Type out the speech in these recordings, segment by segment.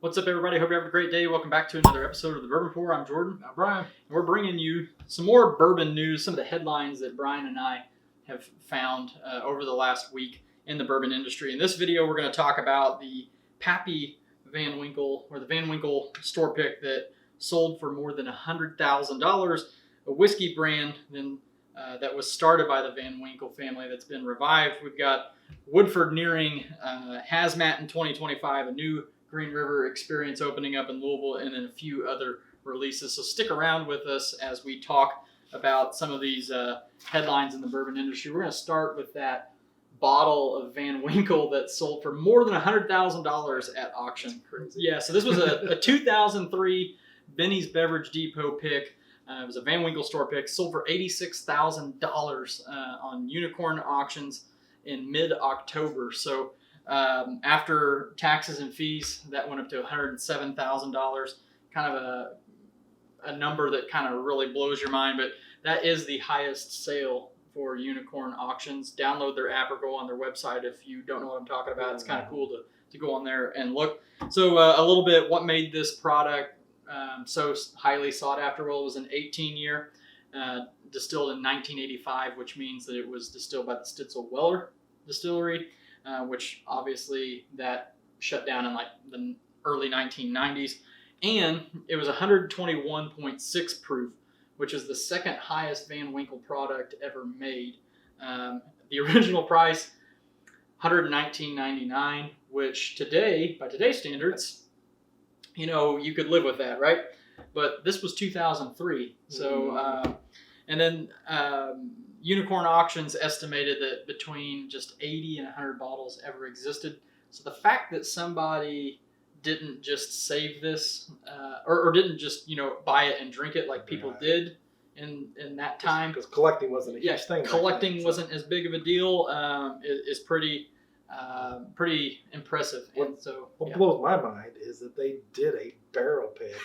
What's up, everybody? Hope you're having a great day. Welcome back to another episode of the Bourbon Report. I'm Jordan. I'm Brian. And we're bringing you some more bourbon news, some of the headlines that Brian and I have found over the last week in the bourbon industry. In this video, we're going to talk about the Pappy Van Winkle, or the Van Winkle store pick that sold for more than $100,000, a whiskey brand that was started by the Van Winkle family that's been revived. We've got Woodford nearing Hazmat in 2025, a new Green River experience opening up in Louisville, and then a few other releases. So stick around with us as we talk about some of these headlines in the bourbon industry. We're going to start with that bottle of Van Winkle that sold for more than $100,000 at auction. Crazy. Yeah, so this was a 2003 Benny's Beverage Depot pick. It was a Van Winkle store pick, sold for $86,000 on Unicorn Auctions in mid-October. So after taxes and fees, that went up to $107,000. Kind of a number that kind of really blows your mind, but that is the highest sale for Unicorn Auctions. Download their app or go on their website if you don't know what I'm talking about. It's kind of cool to go on there and look. So a little bit what made this product so highly sought after. Well, it was an 18-year distilled in 1985, which means that it was distilled by the Stitzel Weller distillery, which obviously that shut down in like the early 1990s. And it was 121.6 proof, which is the second highest Van Winkle product ever made. The original price, $119.99, which today, by today's standards, you know, you could live with that, right? But this was 2003. So, and then Unicorn Auctions estimated that between just 80 and 100 bottles ever existed. So the fact that somebody didn't just save this or didn't just, you know, buy it and drink it like people did in that time. Because collecting wasn't a huge thing. Collecting wasn't as big of a deal is pretty impressive. And so what blows my mind is that they did a barrel pick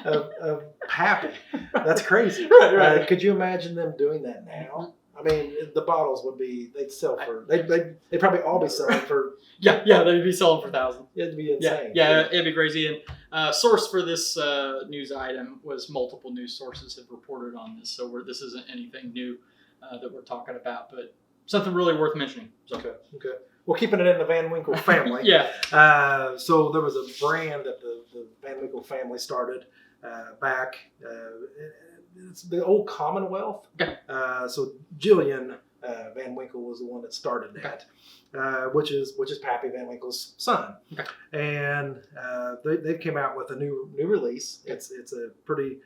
of Pappy. That's crazy. Right. Could you imagine them doing that now? I mean, the bottles they'd sell for, they'd probably all be selling for. Yeah, they'd be selling for thousands. It'd be insane. Yeah, it'd be crazy. And source for this news item was multiple news sources have reported on this, so this isn't anything new that we're talking about, but something really worth mentioning. So. Okay. Well, keeping it in the Van Winkle family. Yeah. So there was a brand that the Van Winkle family started back. It's the old Commonwealth. Okay. So Jillian Van Winkle was the one that started that, which is Pappy Van Winkle's son. Okay. And they came out with a new release. Okay. It's a pretty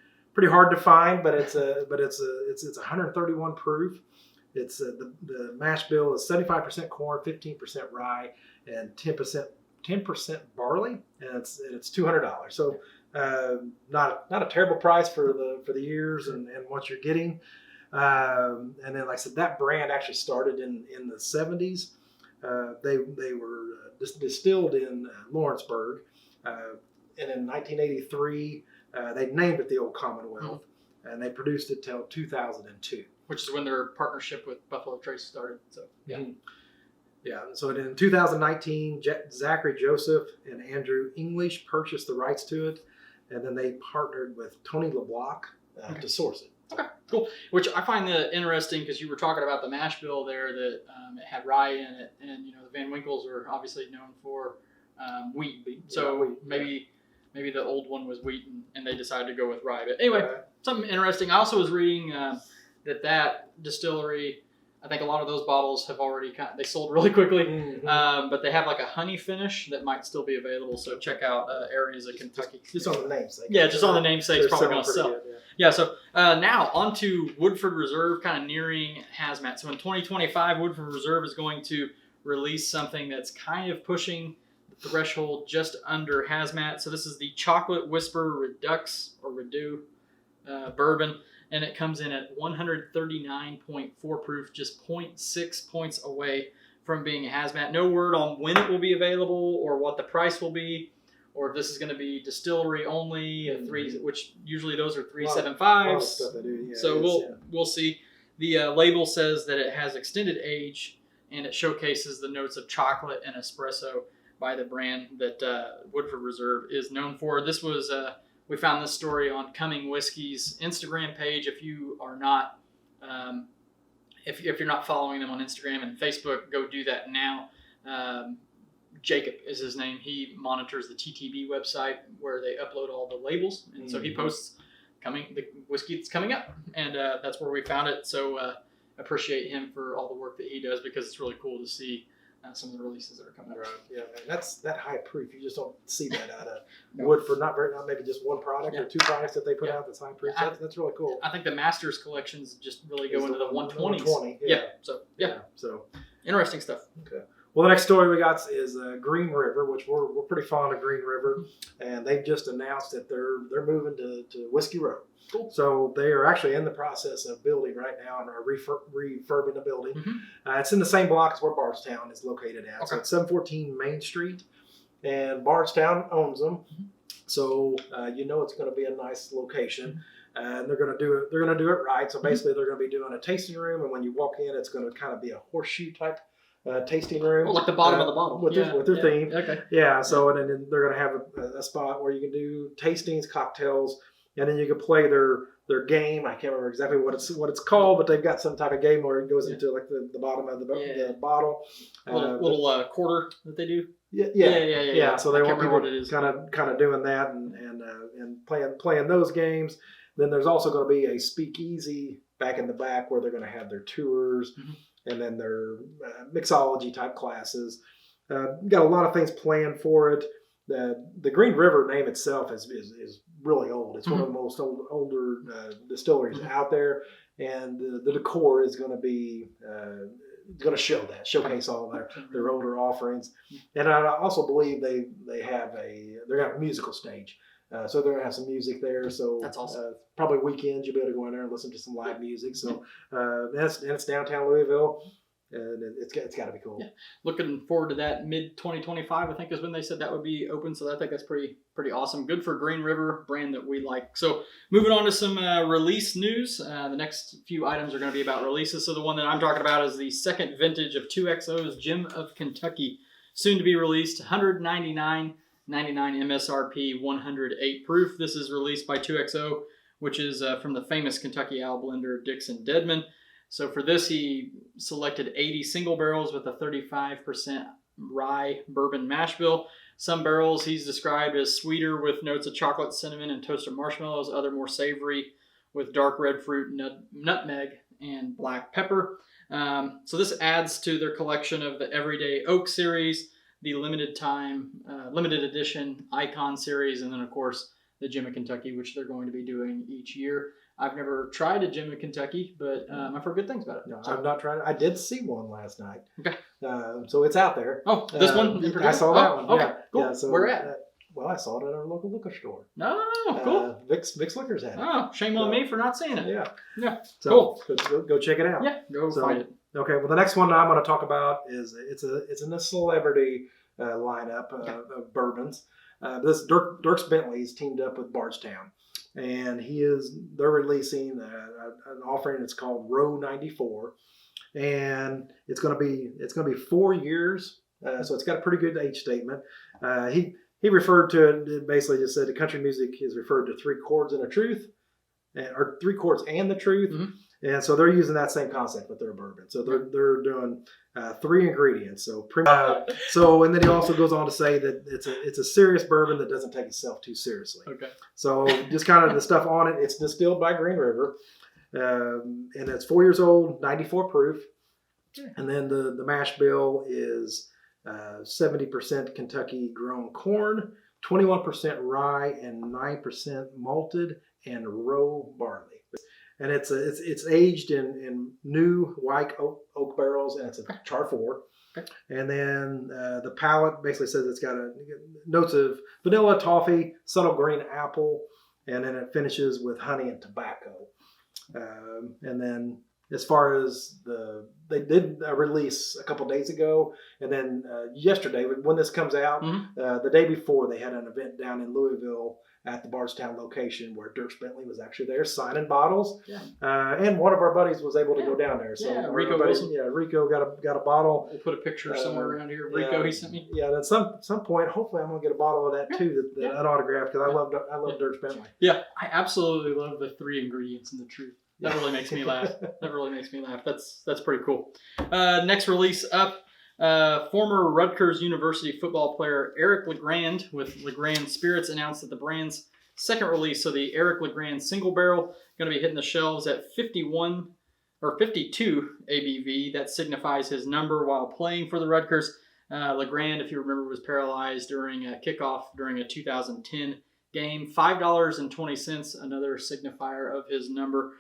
hard to find, but it's 131 proof. It's the mash bill is 75% corn, 15% rye, and 10% barley, and it's $200. So not a terrible price for the years and what you're getting. And then, like I said, that brand actually started in the 70s. They were distilled in Lawrenceburg, and in 1983 they named it the Old Commonwealth, and they produced it till 2002. Which is when their partnership with Buffalo Trace started. So yeah. So in 2019, Zachary Joseph and Andrew English purchased the rights to it, and then they partnered with Tony LeBlanc to source it. Okay, cool. Which I find that interesting because you were talking about the mash bill there that it had rye in it, and you know the Van Winkles are obviously known for wheat. So maybe the old one was wheat, and they decided to go with rye. But anyway, something interesting. I also was reading that distillery, I think a lot of those bottles have already they sold really quickly, but they have like a honey finish that might still be available. So check out areas of Kentucky. Just on the namesake. Yeah, just on the namesake, it's probably going to sell. Good, yeah. So now on to Woodford Reserve, kind of nearing Hazmat. So in 2025, Woodford Reserve is going to release something that's kind of pushing the threshold just under Hazmat. So this is the Chocolate Whisper Redux or Redo bourbon. And it comes in at 139.4 proof, just 0.6 points away from being a Hazmat. No word on when it will be available or what the price will be, or if this is going to be distillery only, which usually those are 375s. So we'll see. The label says that it has extended age and it showcases the notes of chocolate and espresso. by the brand that Woodford Reserve is known for. This was we found this story on Cumming Whiskey's Instagram page. If you are not if you're not following them on Instagram and Facebook, go do that now. Jacob is his name. He monitors the TTB website where they upload all the labels, and so he posts the whiskey that's coming up, and that's where we found it. So appreciate him for all the work that he does, because it's really cool to see some of the releases that are coming up. Right. Yeah, man. That's that high proof. You just don't see that out of Woodford. Not maybe just one product or two products that they put out that's high proof. That's really cool. I think the Masters collections just really go into the 120s. 120, yeah. So So interesting stuff. Okay. Well, the next story we got is Green River, which we're pretty fond of Green River, and they've just announced that they're moving to Whiskey Row. Cool. So they are actually in the process of building right now and are refurbing the building. It's in the same block as where Bardstown is located at. Okay. So it's 714 Main Street, and Bardstown owns them. So it's going to be a nice location. And they're going to do it. They're going to do it right. So basically, they're going to be doing a tasting room, and when you walk in, it's going to kind of be a horseshoe type tasting room. Oh, like the bottom of the bottle. With their theme. Okay. Yeah. So and then they're going to have a spot where you can do tastings, cocktails, and then you can play their game. I can't remember exactly what it's called, but they've got some type of game where it goes into like the bottom of the bottle. Little quarter that they do. Yeah. So they want people kind of doing that and playing those games. Then there's also going to be a speakeasy back in the back where they're going to have their tours and then their mixology type classes. Got a lot of things planned for it. The Green River name itself is really old. It's one of the most older distilleries out there, and the decor is going to be going to showcase all their older offerings. And I also believe they're going to have a musical stage. So they're going to have some music there. So that's awesome. Probably weekends you'll be able to go in there and listen to some live music. So it's downtown Louisville. And it's got to be cool. Yeah. Looking forward to that. Mid-2025, I think, is when they said that would be open. So I think that's pretty awesome. Good for Green River, brand that we like. So moving on to some release news. The next few items are going to be about releases. So the one that I'm talking about is the second vintage of 2XO's Gem of Kentucky, soon to be released. $199.99 MSRP, 108 proof. This is released by 2XO, which is from the famous Kentucky Owl blender Dixon Dedman. So for this, he selected 80 single barrels with a 35% rye bourbon mash bill. Some barrels he's described as sweeter with notes of chocolate, cinnamon, and toasted marshmallows. Other more savory with dark red fruit, nutmeg, and black pepper. So this adds to their collection of the Everyday Oak series, the limited edition Icon series, and then of course the Gem of Kentucky, which they're going to be doing each year. I've never tried a Gem of Kentucky, but I've heard good things about it. No, I've not tried it. I did see one last night. Okay. So it's out there. Oh, this one? I saw that one. Okay, yeah. cool. Yeah, so, where at? Well, I saw it at our local liquor store. Oh, cool. Vic's Liquors had it. Oh, shame on me for not seeing it. Yeah. So, cool. Go check it out. Yeah, go find it. Okay, well, the next one I'm going to talk about is it's in the celebrity lineup of bourbons. This Dierks Bentley's teamed up with Bardstown, and they're releasing an offering that's called Row 94, and it's going to be 4 years, so it's got a pretty good age statement. He referred to it, basically just said the country music is referred to 3 chords and a truth, or 3 chords and the truth. And so they're using that same concept with their bourbon. So they're doing 3 ingredients. So and then he also goes on to say that it's a serious bourbon that doesn't take itself too seriously. Okay. So just kind of the stuff on it. It's distilled by Green River, and it's 4 years old, 94 proof. And then the mash bill is 70% Kentucky grown corn, 21% rye, and 9% malted and row barley. And it's aged in new white oak barrels, and it's a char 4. Okay. And then the palate basically says it's got notes of vanilla, toffee, subtle green apple, and then it finishes with honey and tobacco. And then as far as they did a release a couple days ago, and then yesterday, when this comes out, the day before, they had an event down in Louisville at the Bardstown location where Dirk Bentley was actually there signing bottles. Yeah. And one of our buddies was able to go down there. So Rico Wilson. Yeah, Rico got a bottle. We'll put a picture somewhere around here. Rico, he sent me. Yeah, and at some point, hopefully, I'm gonna get a bottle of that too, that autograph, because I love Dirk Bentley. Yeah, I absolutely love the 3 ingredients in the truth. That really makes me laugh. That's pretty cool. Next release up. Former Rutgers University football player Eric Legrand with Legrand Spirits announced that the brand's second release, so the Eric Legrand Single Barrel, going to be hitting the shelves at 51 or 52 ABV. That signifies his number while playing for the Rutgers. Legrand, if you remember, was paralyzed during a kickoff during a 2010 game. $5.20, another signifier of his number.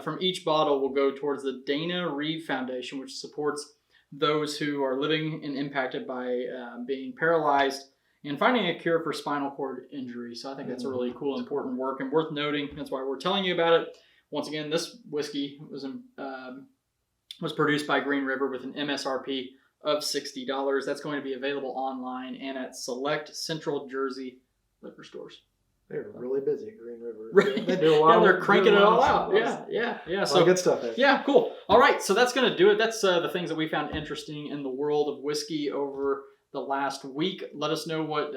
From each bottle will go towards the Dana Reeve Foundation, which supports those who are living and impacted by being paralyzed and finding a cure for spinal cord injury. So I think that's a really cool, important work and worth noting. That's why we're telling you about it. Once again, this whiskey was produced by Green River with an MSRP of $60. That's going to be available online and at select Central Jersey liquor stores. They're really busy at Green River. Right. They do a lot. They're cranking it all out. Yeah. So good stuff. Yeah, cool. All right, so that's going to do it. That's the things that we found interesting in the world of whiskey over the last week. Let us know what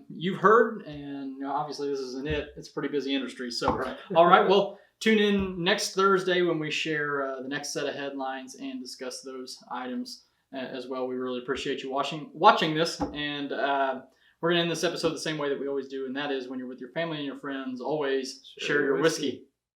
you've heard, and obviously this isn't it. It's a pretty busy industry. So, all right, well, tune in next Thursday when we share the next set of headlines and discuss those items as well. We really appreciate you watching this, and we're going to end this episode the same way that we always do, and that is when you're with your family and your friends, always share your whiskey.